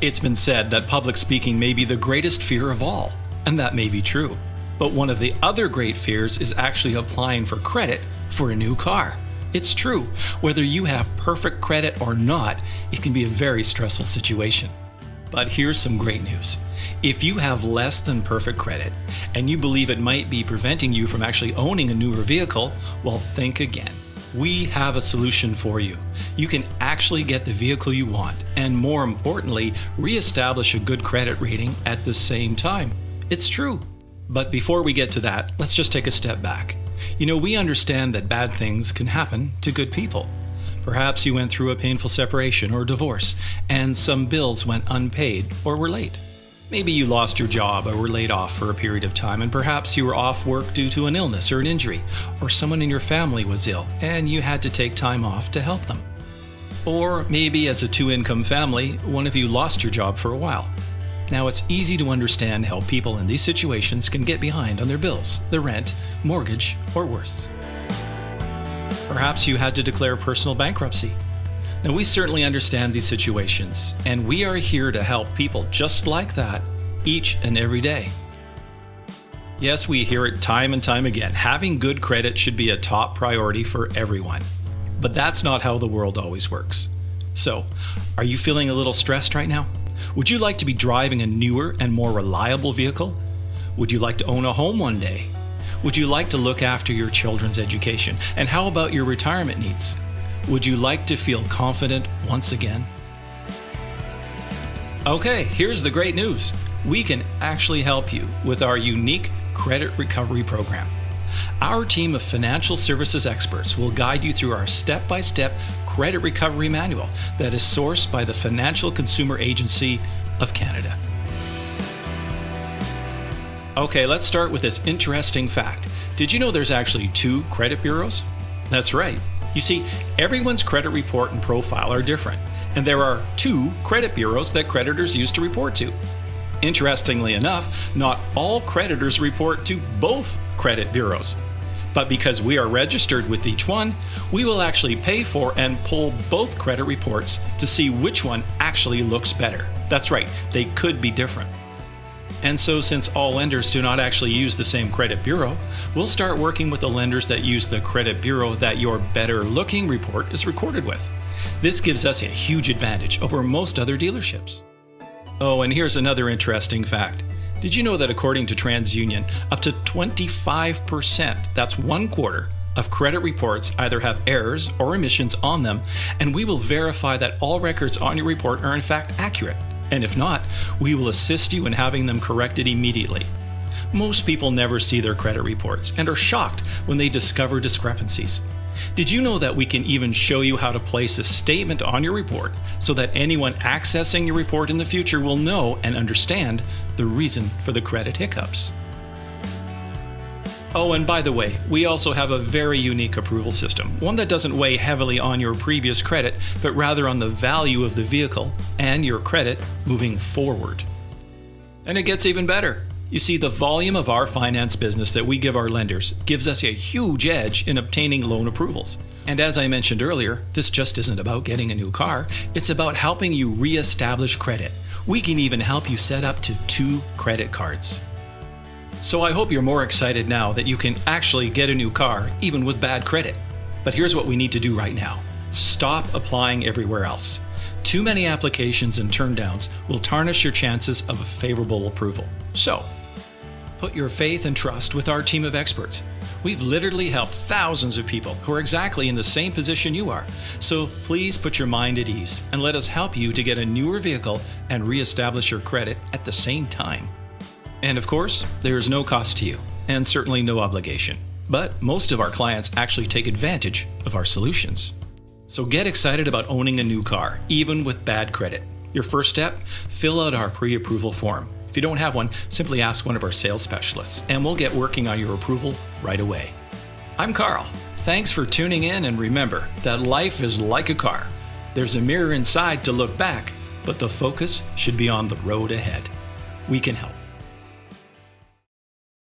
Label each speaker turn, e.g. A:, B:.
A: It's been said that public speaking may be the greatest fear of all, and that may be true. But one of the other great fears is actually applying for credit for a new car. It's true, whether you have perfect credit or not, it can be a very stressful situation. But here's some great news. If you have less than perfect credit and you believe it might be preventing you from actually owning a newer vehicle, well, think again. We have a solution for you. You can actually get the vehicle you want and, more importantly, reestablish a good credit rating at the same time. It's true. But before we get to that, let's just take a step back. We understand that bad things can happen to good people. Perhaps you went through a painful separation or divorce, and some bills went unpaid or were late. Maybe you lost your job or were laid off for a period of time, and perhaps you were off work due to an illness or an injury, or someone in your family was ill and you had to take time off to help them. Or maybe as a two-income family, one of you lost your job for a while. Now, it's easy to understand how people in these situations can get behind on their bills, their rent, mortgage, or worse. Perhaps you had to declare personal bankruptcy. Now, we certainly understand these situations, and we are here to help people just like that each and every day. Yes, we hear it time and time again. Having good credit should be a top priority for everyone. But that's not how the world always works. So, are you feeling a little stressed right now? Would you like to be driving a newer and more reliable vehicle? Would you like to own a home one day? Would you like to look after your children's education? And how about your retirement needs? Would you like to feel confident once again? Okay, here's the great news. We can actually help you with our unique credit recovery program. Our team of financial services experts will guide you through our step-by-step credit recovery manual that is sourced by the Financial Consumer Agency of Canada. Okay, let's start with this interesting fact. Did you know there's actually 2 credit bureaus? That's right. You see, everyone's credit report and profile are different, and there are 2 credit bureaus that creditors use to report to. Interestingly enough, not all creditors report to both credit bureaus. But because we are registered with each one, we will actually pay for and pull both credit reports to see which one actually looks better. That's right, they could be different. And so, since all lenders do not actually use the same credit bureau, we'll start working with the lenders that use the credit bureau that your better looking report is recorded with. This gives us a huge advantage over most other dealerships. Oh, and here's another interesting fact. Did you know that according to TransUnion, up to 25%, that's 1/4, of credit reports either have errors or omissions on them, and we will verify that all records on your report are in fact accurate. And if not, we will assist you in having them corrected immediately. Most people never see their credit reports and are shocked when they discover discrepancies. Did you know that we can even show you how to place a statement on your report so that anyone accessing your report in the future will know and understand the reason for the credit hiccups? Oh, and by the way, we also have a very unique approval system, one that doesn't weigh heavily on your previous credit, but rather on the value of the vehicle and your credit moving forward. And it gets even better. You see, the volume of our finance business that we give our lenders gives us a huge edge in obtaining loan approvals. And as I mentioned earlier, this just isn't about getting a new car, it's about helping you reestablish credit. We can even help you set up to 2 credit cards. So I hope you're more excited now that you can actually get a new car, even with bad credit. But here's what we need to do right now. Stop applying everywhere else. Too many applications and turndowns will tarnish your chances of a favorable approval. So, put your faith and trust with our team of experts. We've literally helped thousands of people who are exactly in the same position you are. So please put your mind at ease and let us help you to get a newer vehicle and reestablish your credit at the same time. And of course, there is no cost to you, and certainly no obligation. But most of our clients actually take advantage of our solutions. So get excited about owning a new car, even with bad credit. Your first step, fill out our pre-approval form. If you don't have one, simply ask one of our sales specialists, and we'll get working on your approval right away. I'm Carl. Thanks for tuning in, and remember that life is like a car. There's a mirror inside to look back, but the focus should be on the road ahead. We can help.